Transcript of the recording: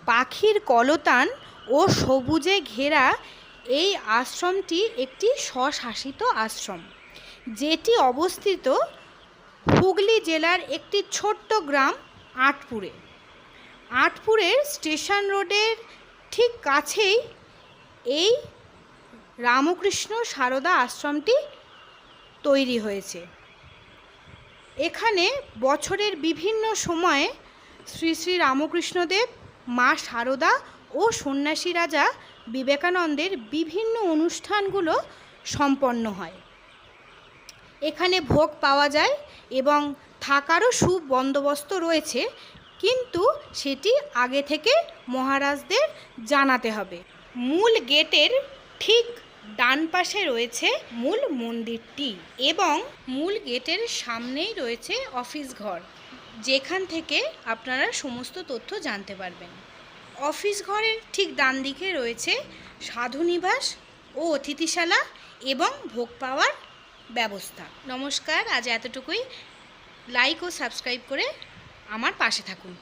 পাখির কলতান ও সবুজে ঘেরা এই আশ্রমটি একটি স্বশাসিত আশ্রম, যেটি অবস্থিত হুগলি জেলার একটি ছোট্ট গ্রাম আঁটপুরে। আঁটপুরের স্টেশন রোডের ঠিক কাছেই এই রামকৃষ্ণ সারদা আশ্রমটি তৈরি হয়েছে। এখানে বছরের বিভিন্ন সময়ে শ্রী শ্রী রামকৃষ্ণদেব, মা সারদা ও সন্ন্যাসী রাজা বিবেকানন্দের বিভিন্ন অনুষ্ঠানগুলো সম্পন্ন হয়। এখানে ভোগ পাওয়া যায় এবং থাকারও সুবন্দোবস্ত রয়েছে, কিন্তু সেটি আগে থেকে মহারাজদের জানাতে হবে। মূল গেটের ঠিক ডান পাশে রয়েছে মূল মন্দিরটি এবং মূল গেটের সামনেই রয়েছে অফিস ঘর, যেখান থেকে আপনারা সমস্ত তথ্য জানতে পারবেন। অফিস ঘরের ঠিক ডান দিকে রয়েছে সাধুনিবাস ও অতিথিশালা এবং ভোগ পাওয়ার ব্যবস্থা। নমস্কার, আজ এতটুকুই। লাইক ও সাবস্ক্রাইব করে আমার পাশে থাকুন।